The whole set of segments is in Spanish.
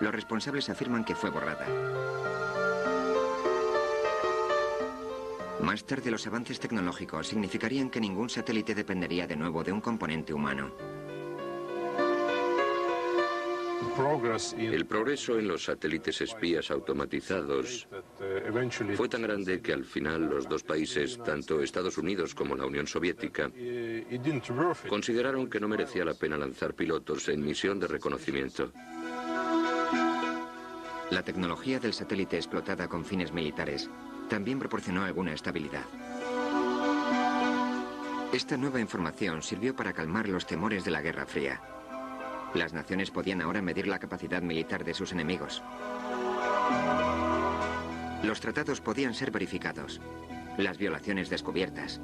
Los responsables afirman que fue borrada. Más tarde, los avances tecnológicos significarían que ningún satélite dependería de nuevo de un componente humano. El progreso en los satélites espías automatizados fue tan grande que al final los dos países, tanto Estados Unidos como la Unión Soviética, consideraron que no merecía la pena lanzar pilotos en misión de reconocimiento. La tecnología del satélite explotada con fines militares también proporcionó alguna estabilidad. Esta nueva información sirvió para calmar los temores de la Guerra Fría. Las naciones podían ahora medir la capacidad militar de sus enemigos. Los tratados podían ser verificados, las violaciones descubiertas.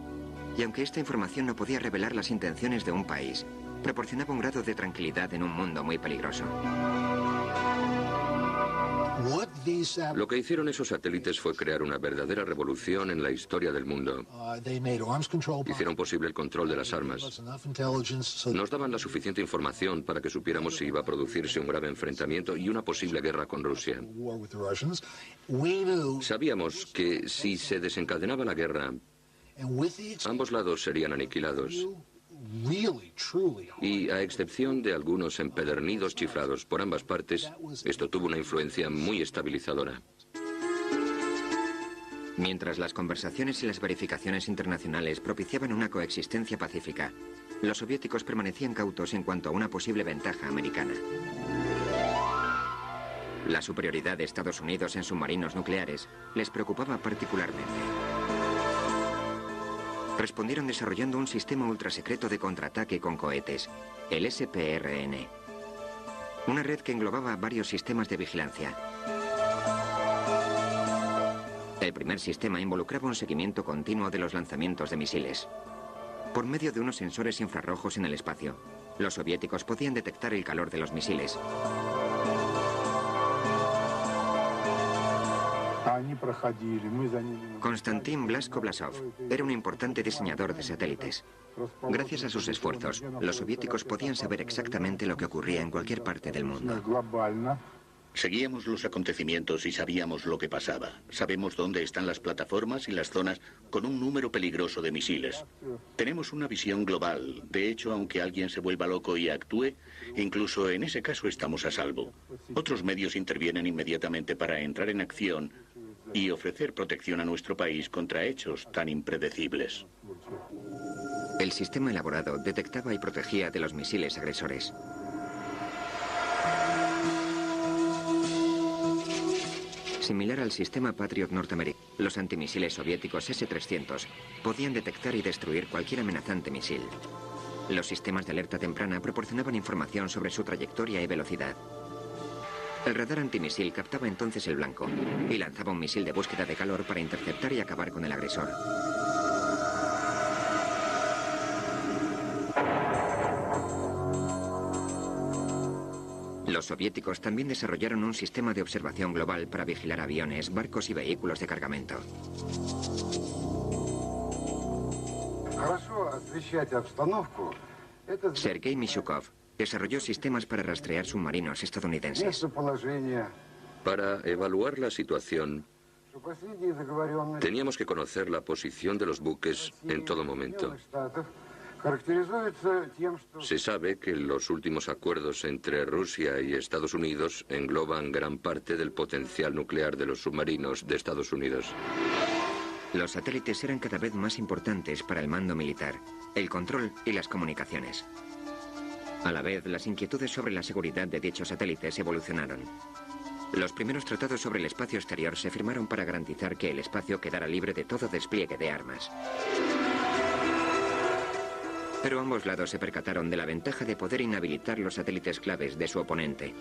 Y aunque esta información no podía revelar las intenciones de un país, proporcionaba un grado de tranquilidad en un mundo muy peligroso. Lo que hicieron esos satélites fue crear una verdadera revolución en la historia del mundo. Hicieron posible el control de las armas. Nos daban la suficiente información para que supiéramos si iba a producirse un grave enfrentamiento y una posible guerra con Rusia. Sabíamos que si se desencadenaba la guerra, ambos lados serían aniquilados. Y a excepción de algunos empedernidos chiflados por ambas partes, esto tuvo una influencia muy estabilizadora. Mientras las conversaciones y las verificaciones internacionales propiciaban una coexistencia pacífica, los soviéticos permanecían cautos en cuanto a una posible ventaja americana. La superioridad de Estados Unidos en submarinos nucleares les preocupaba particularmente. Respondieron desarrollando un sistema ultrasecreto de contraataque con cohetes, el SPRN. Una red que englobaba varios sistemas de vigilancia. El primer sistema involucraba un seguimiento continuo de los lanzamientos de misiles. Por medio de unos sensores infrarrojos en el espacio, los soviéticos podían detectar el calor de los misiles. Konstantin Blasko-Blasov era un importante diseñador de satélites. Gracias a sus esfuerzos, los soviéticos podían saber exactamente lo que ocurría en cualquier parte del mundo. Seguíamos los acontecimientos y sabíamos lo que pasaba. Sabemos dónde están las plataformas y las zonas con un número peligroso de misiles. Tenemos una visión global. De hecho, aunque alguien se vuelva loco y actúe, incluso en ese caso estamos a salvo. Otros medios intervienen inmediatamente para entrar en acción y ofrecer protección a nuestro país contra hechos tan impredecibles. El sistema elaborado detectaba y protegía de los misiles agresores. Similar al sistema Patriot norteamericano, los antimisiles soviéticos S-300 podían detectar y destruir cualquier amenazante misil. Los sistemas de alerta temprana proporcionaban información sobre su trayectoria y velocidad. El radar antimisil captaba entonces el blanco y lanzaba un misil de búsqueda de calor para interceptar y acabar con el agresor. Los soviéticos también desarrollaron un sistema de observación global para vigilar aviones, barcos y vehículos de cargamento. Sergei Mishukov desarrolló sistemas para rastrear submarinos estadounidenses. Para evaluar la situación, teníamos que conocer la posición de los buques en todo momento. Se sabe que los últimos acuerdos entre Rusia y Estados Unidos engloban gran parte del potencial nuclear de los submarinos de Estados Unidos. Los satélites eran cada vez más importantes para el mando militar, el control y las comunicaciones. A la vez, las inquietudes sobre la seguridad de dichos satélites evolucionaron. Los primeros tratados sobre el espacio exterior se firmaron para garantizar que el espacio quedara libre de todo despliegue de armas. Pero ambos lados se percataron de la ventaja de poder inhabilitar los satélites claves de su oponente.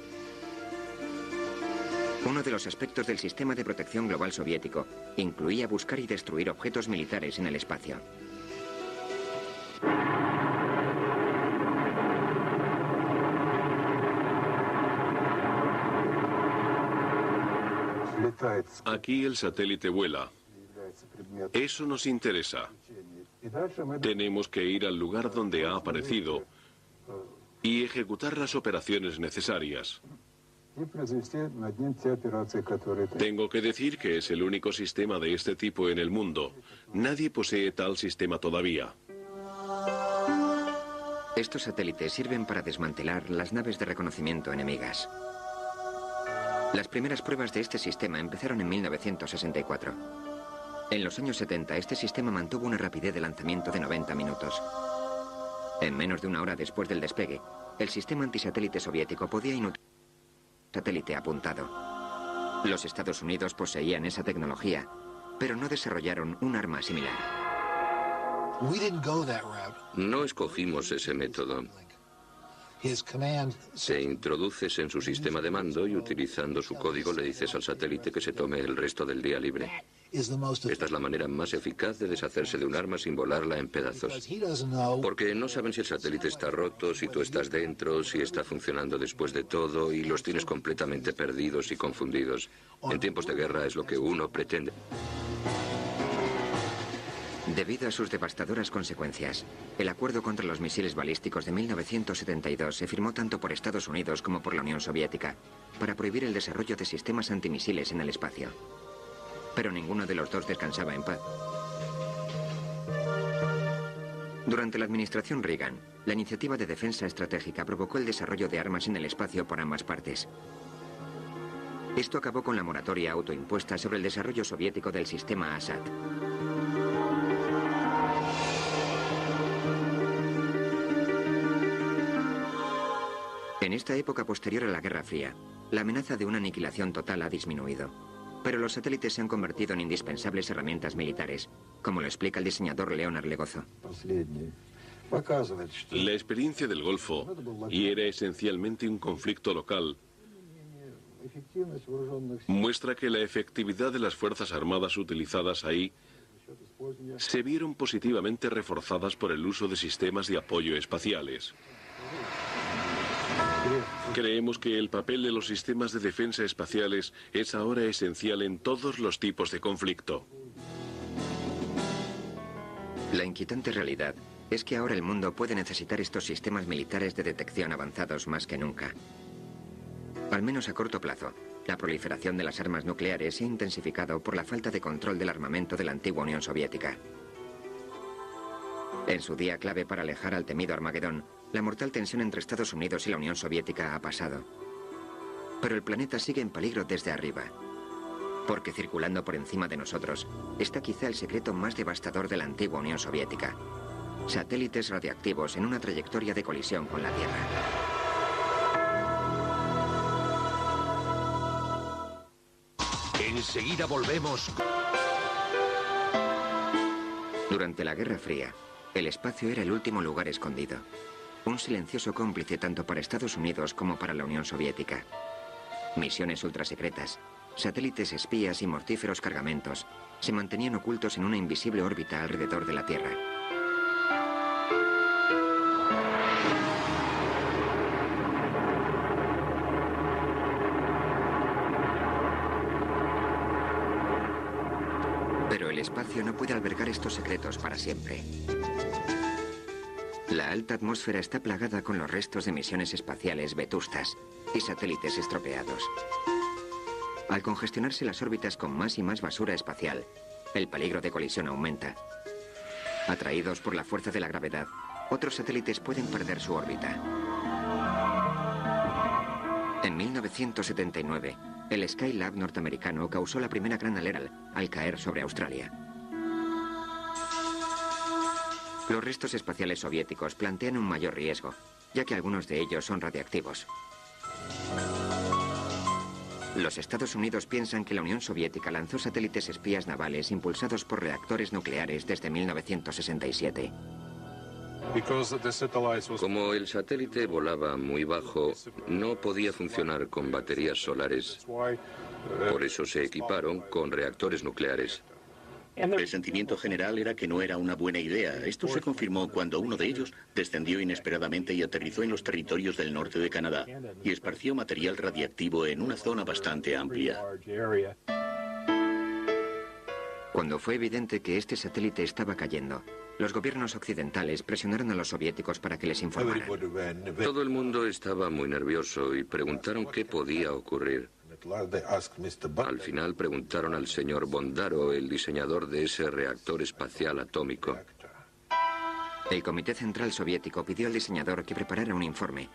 Uno de los aspectos del sistema de protección global soviético incluía buscar y destruir objetos militares en el espacio. Aquí el satélite vuela. Eso nos interesa. Tenemos que ir al lugar donde ha aparecido y ejecutar las operaciones necesarias. Tengo que decir que es el único sistema de este tipo en el mundo. Nadie posee tal sistema todavía. Estos satélites sirven para desmantelar las naves de reconocimiento enemigas. Las primeras pruebas de este sistema empezaron en 1964. En los años 70, este sistema mantuvo una rapidez de lanzamiento de 90 minutos. En menos de una hora después del despegue, el sistema antisatélite soviético podía inutilizar un satélite apuntado. Los Estados Unidos poseían esa tecnología, pero no desarrollaron un arma similar. No escogimos ese método. Te introduces en su sistema de mando y utilizando su código le dices al satélite que se tome el resto del día libre. Esta es la manera más eficaz de deshacerse de un arma sin volarla en pedazos. Porque no saben si el satélite está roto, si tú estás dentro, si está funcionando después de todo y los tienes completamente perdidos y confundidos. En tiempos de guerra es lo que uno pretende. Debido a sus devastadoras consecuencias, el acuerdo contra los misiles balísticos de 1972 se firmó tanto por Estados Unidos como por la Unión Soviética para prohibir el desarrollo de sistemas antimisiles en el espacio. Pero ninguno de los dos descansaba en paz. Durante la administración Reagan, la iniciativa de defensa estratégica provocó el desarrollo de armas en el espacio por ambas partes. Esto acabó con la moratoria autoimpuesta sobre el desarrollo soviético del sistema ASAT. En esta época posterior a la Guerra Fría, la amenaza de una aniquilación total ha disminuido. Pero los satélites se han convertido en indispensables herramientas militares, como lo explica el diseñador Leonard Legozo. La experiencia del Golfo, y era esencialmente un conflicto local, muestra que la efectividad de las Fuerzas Armadas utilizadas ahí se vieron positivamente reforzadas por el uso de sistemas de apoyo espaciales. Creemos que el papel de los sistemas de defensa espaciales es ahora esencial en todos los tipos de conflicto. La inquietante realidad es que ahora el mundo puede necesitar estos sistemas militares de detección avanzados más que nunca. Al menos a corto plazo, la proliferación de las armas nucleares se ha intensificado por la falta de control del armamento de la antigua Unión Soviética. En su día clave para alejar al temido Armagedón, la mortal tensión entre Estados Unidos y la Unión Soviética ha pasado. Pero el planeta sigue en peligro desde arriba, porque circulando por encima de nosotros está quizá el secreto más devastador de la antigua Unión Soviética: satélites radiactivos en una trayectoria de colisión con la Tierra. Enseguida volvemos. Durante la Guerra Fría, el espacio era el último lugar escondido. Un silencioso cómplice tanto para Estados Unidos como para la Unión Soviética. Misiones ultrasecretas, satélites espías y mortíferos cargamentos se mantenían ocultos en una invisible órbita alrededor de la Tierra. Pero el espacio no puede albergar estos secretos para siempre. La alta atmósfera está plagada con los restos de misiones espaciales vetustas y satélites estropeados. Al congestionarse las órbitas con más y más basura espacial, el peligro de colisión aumenta. Atraídos por la fuerza de la gravedad, otros satélites pueden perder su órbita. En 1979, el Skylab norteamericano causó la primera gran alerta al caer sobre Australia. Los restos espaciales soviéticos plantean un mayor riesgo, ya que algunos de ellos son radiactivos. Los Estados Unidos piensan que la Unión Soviética lanzó satélites espías navales impulsados por reactores nucleares desde 1967. Como el satélite volaba muy bajo, no podía funcionar con baterías solares. Por eso se equiparon con reactores nucleares. El sentimiento general era que no era una buena idea. Esto se confirmó cuando uno de ellos descendió inesperadamente y aterrizó en los territorios del norte de Canadá y esparció material radiactivo en una zona bastante amplia. Cuando fue evidente que este satélite estaba cayendo, Los gobiernos occidentales presionaron a los soviéticos para que les informaran. Todo el mundo estaba muy nervioso y preguntaron qué podía ocurrir. Al final preguntaron al señor Bondaro, el diseñador de ese reactor espacial atómico. El Comité Central Soviético pidió al diseñador que preparara un informe,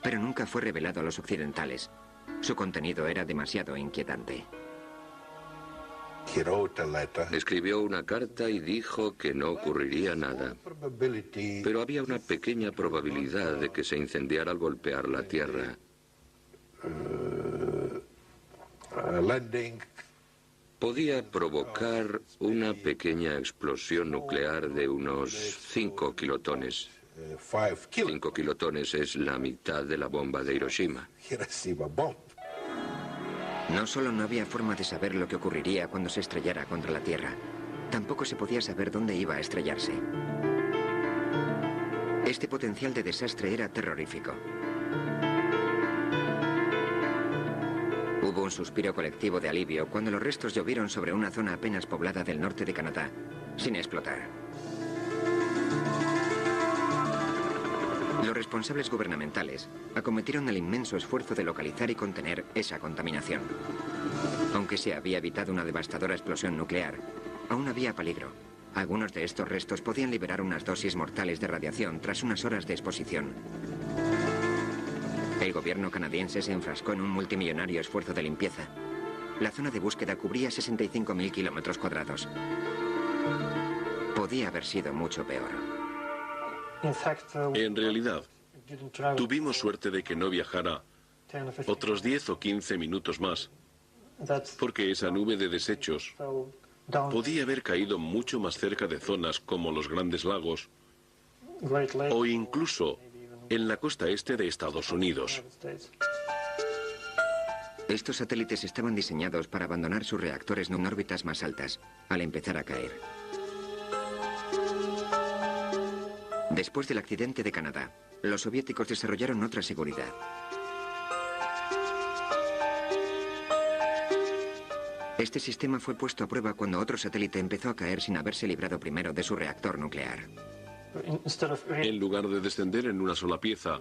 pero nunca fue revelado a los occidentales. Su contenido era demasiado inquietante. Escribió una carta y dijo que no ocurriría nada. Pero había una pequeña probabilidad de que se incendiara al golpear la Tierra. Podía provocar una pequeña explosión nuclear de unos 5 kilotones. 5 kilotones es la mitad de la bomba de Hiroshima. No solo no había forma de saber lo que ocurriría cuando se estrellara contra la Tierra, tampoco se podía saber dónde iba a estrellarse. Este potencial de desastre era terrorífico. Hubo un suspiro colectivo de alivio cuando los restos llovieron sobre una zona apenas poblada del norte de Canadá, sin explotar. Los responsables gubernamentales acometieron el inmenso esfuerzo de localizar y contener esa contaminación. Aunque se había evitado una devastadora explosión nuclear, aún había peligro. Algunos de estos restos podían liberar unas dosis mortales de radiación tras unas horas de exposición. El gobierno canadiense se enfrascó en un multimillonario esfuerzo de limpieza. La zona de búsqueda cubría 65.000 kilómetros cuadrados. Podía haber sido mucho peor. En realidad, tuvimos suerte de que no viajara otros 10 o 15 minutos más, porque esa nube de desechos podía haber caído mucho más cerca de zonas como los Grandes Lagos o incluso en la costa este de Estados Unidos. Estos satélites estaban diseñados para abandonar sus reactores en órbitas más altas, al empezar a caer. Después del accidente de Canadá, los soviéticos desarrollaron otra seguridad. Este sistema fue puesto a prueba cuando otro satélite empezó a caer sin haberse librado primero de su reactor nuclear. En lugar de descender en una sola pieza,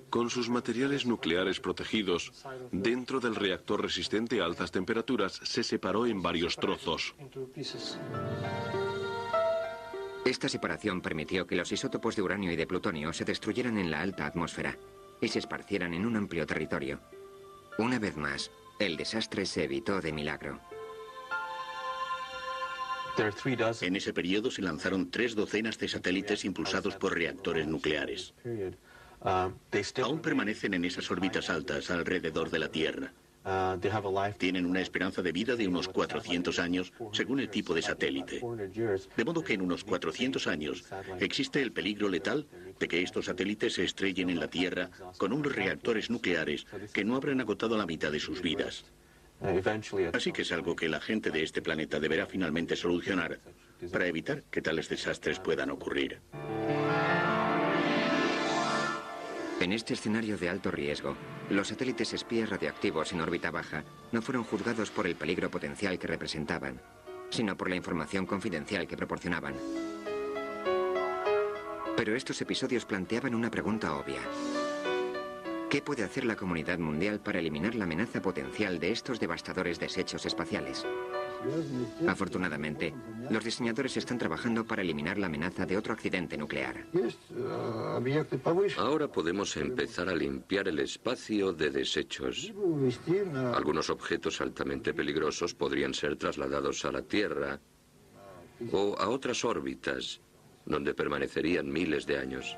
con sus materiales nucleares protegidos, dentro del reactor resistente a altas temperaturas, se separó en varios trozos. Esta separación permitió que los isótopos de uranio y de plutonio se destruyeran en la alta atmósfera y se esparcieran en un amplio territorio. Una vez más, el desastre se evitó de milagro. En ese periodo se lanzaron 3 docenas de satélites impulsados por reactores nucleares. Aún permanecen en esas órbitas altas alrededor de la Tierra. Tienen una esperanza de vida de unos 400 años, según el tipo de satélite. De modo que en unos 400 años existe el peligro letal de que estos satélites se estrellen en la Tierra con unos reactores nucleares que no habrán agotado la mitad de sus vidas. Así que es algo que la gente de este planeta deberá finalmente solucionar para evitar que tales desastres puedan ocurrir. En este escenario de alto riesgo, los satélites espías radioactivos en órbita baja no fueron juzgados por el peligro potencial que representaban, sino por la información confidencial que proporcionaban. Pero estos episodios planteaban una pregunta obvia. ¿Qué puede hacer la comunidad mundial para eliminar la amenaza potencial de estos devastadores desechos espaciales? Afortunadamente, los diseñadores están trabajando para eliminar la amenaza de otro accidente nuclear. Ahora podemos empezar a limpiar el espacio de desechos. Algunos objetos altamente peligrosos podrían ser trasladados a la Tierra o a otras órbitas, donde permanecerían miles de años.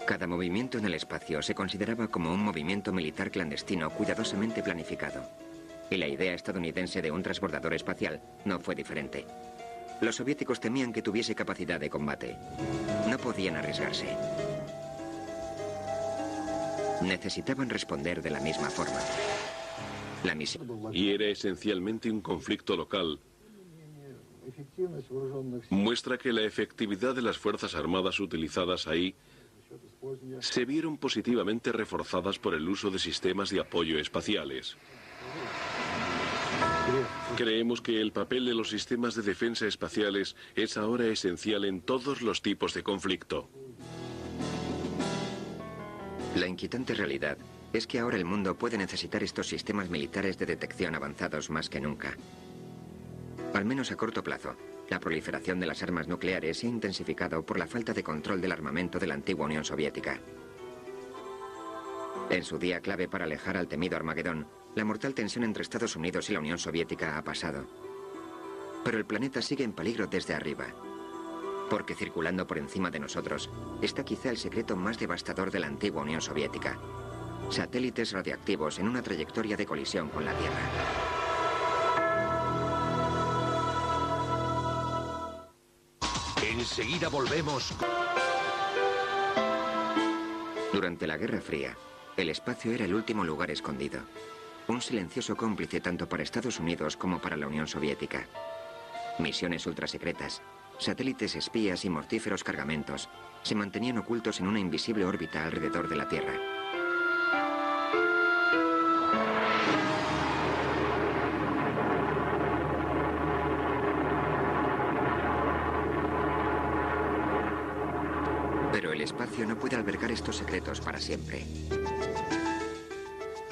Cada movimiento en el espacio se consideraba como un movimiento militar clandestino cuidadosamente planificado. Y la idea estadounidense de un transbordador espacial no fue diferente. Los soviéticos temían que tuviese capacidad de combate. No podían arriesgarse. Necesitaban responder de la misma forma. La misión... Y era esencialmente un conflicto local. Muestra que la efectividad de las Fuerzas Armadas utilizadas ahí se vieron positivamente reforzadas por el uso de sistemas de apoyo espaciales. Creemos que el papel de los sistemas de defensa espaciales es ahora esencial en todos los tipos de conflicto. La inquietante realidad es que ahora el mundo puede necesitar estos sistemas militares de detección avanzados más que nunca. Al menos a corto plazo, la proliferación de las armas nucleares se ha intensificado por la falta de control del armamento de la antigua Unión Soviética. En su día clave para alejar al temido Armagedón, la mortal tensión entre Estados Unidos y la Unión Soviética ha pasado. Pero el planeta sigue en peligro desde arriba, porque circulando por encima de nosotros está quizá el secreto más devastador de la antigua Unión Soviética: satélites radioactivos en una trayectoria de colisión con la Tierra. Enseguida volvemos. Durante la Guerra Fría, el espacio era el último lugar escondido. Un silencioso cómplice tanto para Estados Unidos como para la Unión Soviética. Misiones ultrasecretas, satélites espías y mortíferos cargamentos se mantenían ocultos en una invisible órbita alrededor de la Tierra. Pero el espacio no puede albergar estos secretos para siempre.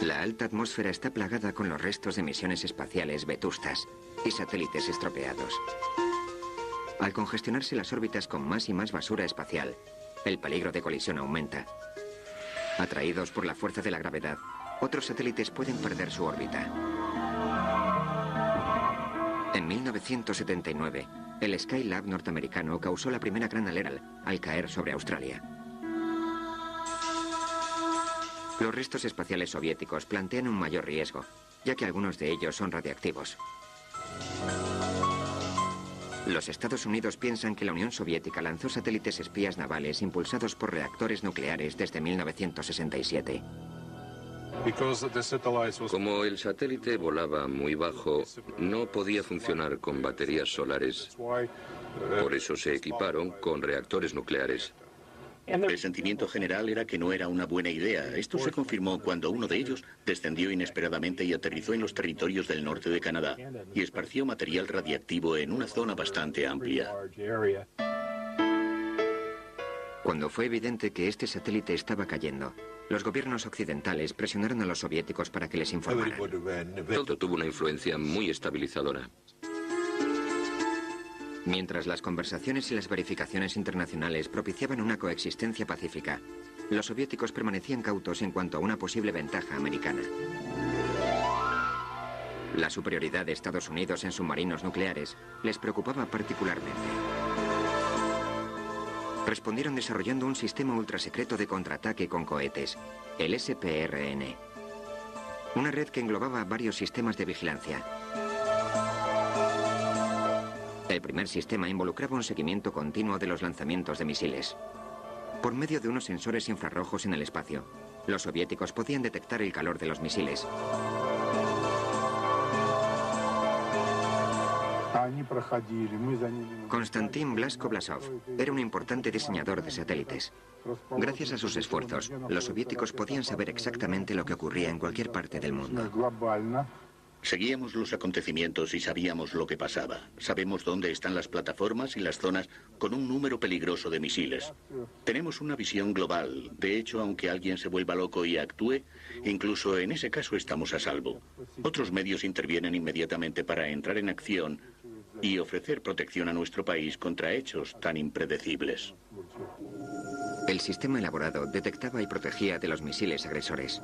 La alta atmósfera está plagada con los restos de misiones espaciales vetustas y satélites estropeados. Al congestionarse las órbitas con más y más basura espacial, el peligro de colisión aumenta. Atraídos por la fuerza de la gravedad, otros satélites pueden perder su órbita. En 1979, el Skylab norteamericano causó la primera gran alerta al caer sobre Australia. Los restos espaciales soviéticos plantean un mayor riesgo, ya que algunos de ellos son radiactivos. Los Estados Unidos piensan que la Unión Soviética lanzó satélites espías navales impulsados por reactores nucleares desde 1967. Como el satélite volaba muy bajo, no podía funcionar con baterías solares. Por eso se equiparon con reactores nucleares. El sentimiento general era que no era una buena idea. Esto se confirmó cuando uno de ellos descendió inesperadamente y aterrizó en los territorios del norte de Canadá y esparció material radiactivo en una zona bastante amplia. Cuando fue evidente que este satélite estaba cayendo, los gobiernos occidentales presionaron a los soviéticos para que les informaran. Todo tuvo una influencia muy estabilizadora. Mientras las conversaciones y las verificaciones internacionales propiciaban una coexistencia pacífica, los soviéticos permanecían cautos en cuanto a una posible ventaja americana. La superioridad de Estados Unidos en submarinos nucleares les preocupaba particularmente. Respondieron desarrollando un sistema ultrasecreto de contraataque con cohetes, el SPRN. Una red que englobaba varios sistemas de vigilancia. El primer sistema involucraba un seguimiento continuo de los lanzamientos de misiles. Por medio de unos sensores infrarrojos en el espacio, los soviéticos podían detectar el calor de los misiles. Konstantin Blasko-Blasov era un importante diseñador de satélites. Gracias a sus esfuerzos, los soviéticos podían saber exactamente lo que ocurría en cualquier parte del mundo. Seguíamos los acontecimientos y sabíamos lo que pasaba. Sabemos dónde están las plataformas y las zonas con un número peligroso de misiles. Tenemos una visión global. De hecho, aunque alguien se vuelva loco y actúe, incluso en ese caso estamos a salvo. Otros medios intervienen inmediatamente para entrar en acción y ofrecer protección a nuestro país contra hechos tan impredecibles. El sistema elaborado detectaba y protegía de los misiles agresores.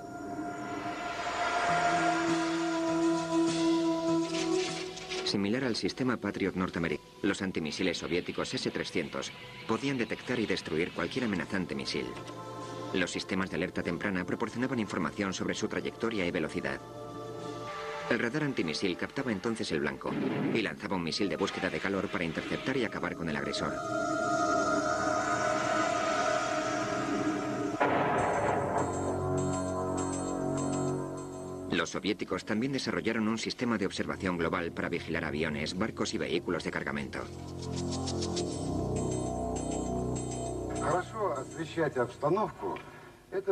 Similar al sistema Patriot norteamericano, los antimisiles soviéticos S-300 podían detectar y destruir cualquier amenazante misil. Los sistemas de alerta temprana proporcionaban información sobre su trayectoria y velocidad. El radar antimisil captaba entonces el blanco y lanzaba un misil de búsqueda de calor para interceptar y acabar con el agresor. Los soviéticos también desarrollaron un sistema de observación global para vigilar aviones, barcos y vehículos de cargamento.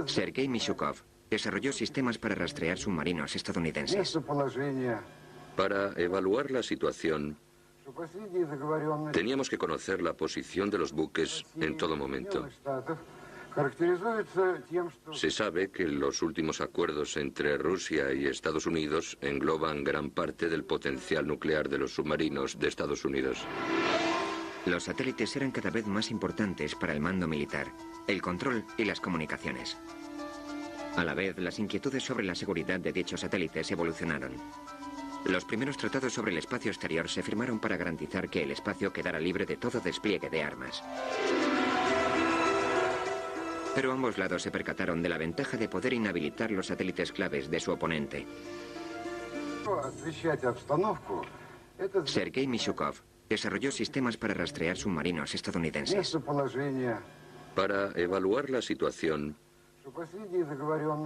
Sergei Mishukov desarrolló sistemas para rastrear submarinos estadounidenses. Para evaluar la situación, teníamos que conocer la posición de los buques en todo momento. Se sabe que los últimos acuerdos entre Rusia y Estados Unidos engloban gran parte del potencial nuclear de los submarinos de Estados Unidos. Los satélites eran cada vez más importantes para el mando militar, el control y las comunicaciones. A la vez, las inquietudes sobre la seguridad de dichos satélites evolucionaron. Los primeros tratados sobre el espacio exterior se firmaron para garantizar que el espacio quedara libre de todo despliegue de armas. Pero ambos lados se percataron de la ventaja de poder inhabilitar los satélites claves de su oponente. Sergei Mishukov desarrolló sistemas para rastrear submarinos estadounidenses. Para evaluar la situación,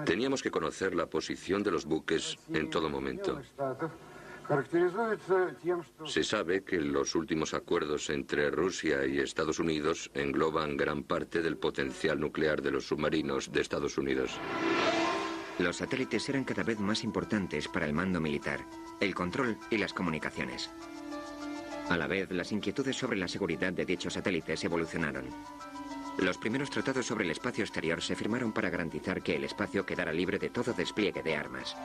teníamos que conocer la posición de los buques en todo momento. Se sabe que los últimos acuerdos entre Rusia y Estados Unidos engloban gran parte del potencial nuclear de los submarinos de Estados Unidos. Los satélites eran cada vez más importantes para el mando militar, el control y las comunicaciones. A la vez, las inquietudes sobre la seguridad de dichos satélites evolucionaron. Los primeros tratados sobre el espacio exterior se firmaron para garantizar que el espacio quedara libre de todo despliegue de armas.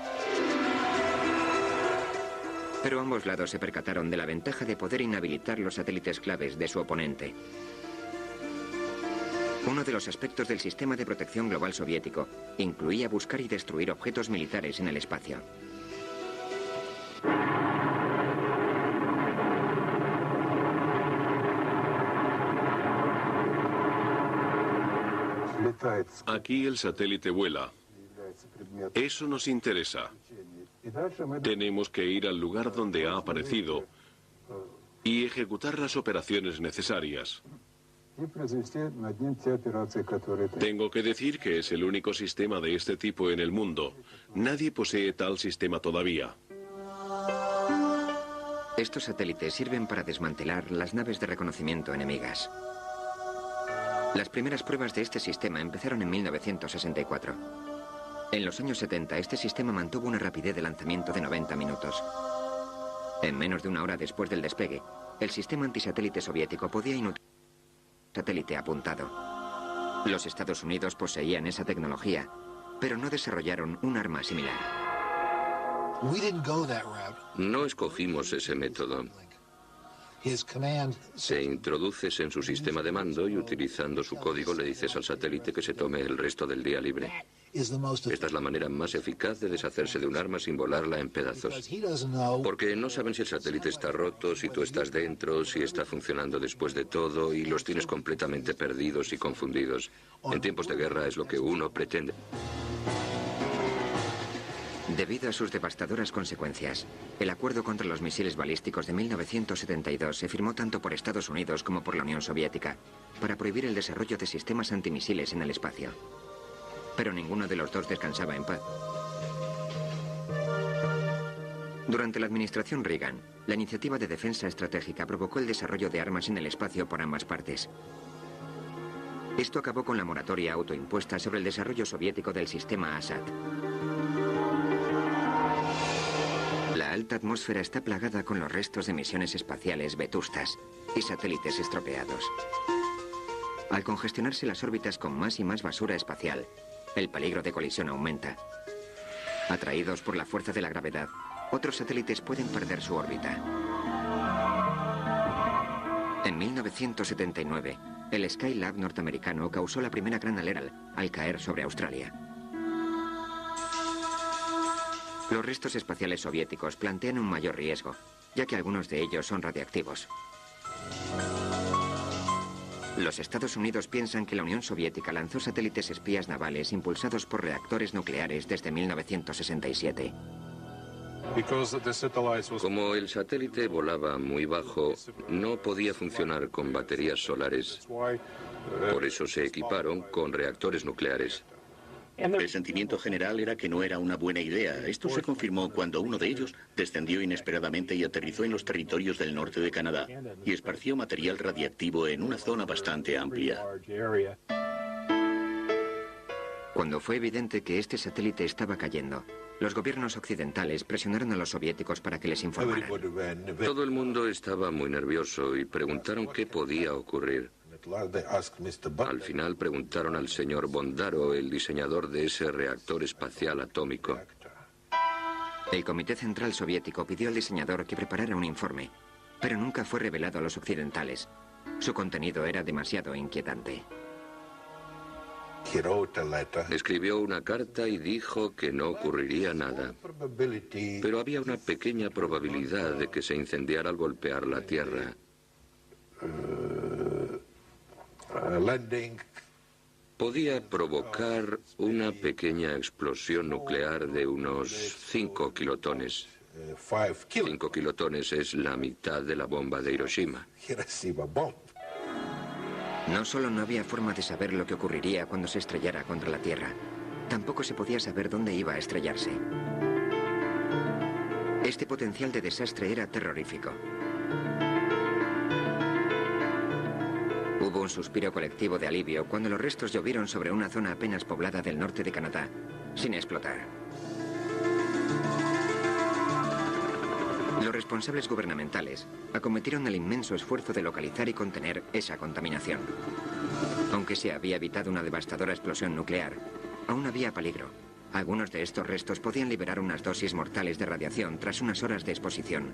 Pero ambos lados se percataron de la ventaja de poder inhabilitar los satélites claves de su oponente. Uno de los aspectos del sistema de protección global soviético incluía buscar y destruir objetos militares en el espacio. Aquí el satélite vuela. Eso nos interesa. Tenemos que ir al lugar donde ha aparecido y ejecutar las operaciones necesarias. Tengo que decir que es el único sistema de este tipo en el mundo. Nadie posee tal sistema todavía. Estos satélites sirven para desmantelar las naves de reconocimiento enemigas. Las primeras pruebas de este sistema empezaron en 1964. En los años 70, este sistema mantuvo una rapidez de lanzamiento de 90 minutos. En menos de una hora después del despegue, el sistema antisatélite soviético podía inutilizar un satélite apuntado. Los Estados Unidos poseían esa tecnología, pero no desarrollaron un arma similar. No escogimos ese método. Se introduces en su sistema de mando y utilizando su código le dices al satélite que se tome el resto del día libre. Esta es la manera más eficaz de deshacerse de un arma sin volarla en pedazos. Porque no saben si el satélite está roto, si tú estás dentro, si está funcionando después de todo y los tienes completamente perdidos y confundidos. En tiempos de guerra es lo que uno pretende. Debido a sus devastadoras consecuencias, el acuerdo contra los misiles balísticos de 1972 se firmó tanto por Estados Unidos como por la Unión Soviética para prohibir el desarrollo de sistemas antimisiles en el espacio. Pero ninguno de los dos descansaba en paz. Durante la administración Reagan, la iniciativa de defensa estratégica provocó el desarrollo de armas en el espacio por ambas partes. Esto acabó con la moratoria autoimpuesta sobre el desarrollo soviético del sistema Assad. La alta atmósfera está plagada con los restos de misiones espaciales vetustas y satélites estropeados. Al congestionarse las órbitas con más y más basura espacial, el peligro de colisión aumenta. Atraídos por la fuerza de la gravedad, otros satélites pueden perder su órbita. En 1979, el Skylab norteamericano causó la primera gran alerta al caer sobre Australia. Los restos espaciales soviéticos plantean un mayor riesgo, ya que algunos de ellos son radiactivos. Los Estados Unidos piensan que la Unión Soviética lanzó satélites espías navales impulsados por reactores nucleares desde 1967. Como el satélite volaba muy bajo, no podía funcionar con baterías solares. Por eso se equiparon con reactores nucleares. El sentimiento general era que no era una buena idea. Esto se confirmó cuando uno de ellos descendió inesperadamente y aterrizó en los territorios del norte de Canadá y esparció material radiactivo en una zona bastante amplia. Cuando fue evidente que este satélite estaba cayendo, los gobiernos occidentales presionaron a los soviéticos para que les informaran. Todo el mundo estaba muy nervioso y preguntaron qué podía ocurrir. Al final preguntaron al señor Bondaro, el diseñador de ese reactor espacial atómico. El Comité Central Soviético pidió al diseñador que preparara un informe, pero nunca fue revelado a los occidentales. Su contenido era demasiado inquietante. Escribió una carta y dijo que no ocurriría nada. Pero había una pequeña probabilidad de que se incendiara al golpear la Tierra. Podía provocar una pequeña explosión nuclear de unos 5 kilotones. 5 kilotones es la mitad de la bomba de Hiroshima. No solo no había forma de saber lo que ocurriría cuando se estrellara contra la Tierra, tampoco se podía saber dónde iba a estrellarse. Este potencial de desastre era terrorífico. Hubo un suspiro colectivo de alivio cuando los restos llovieron sobre una zona apenas poblada del norte de Canadá, sin explotar. Los responsables gubernamentales acometieron el inmenso esfuerzo de localizar y contener esa contaminación. Aunque se había evitado una devastadora explosión nuclear, aún había peligro. Algunos de estos restos podían liberar unas dosis mortales de radiación tras unas horas de exposición.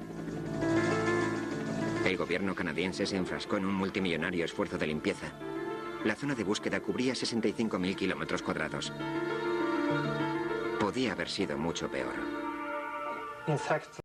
El gobierno canadiense se enfrascó en un multimillonario esfuerzo de limpieza. La zona de búsqueda cubría 65.000 kilómetros cuadrados. Podía haber sido mucho peor.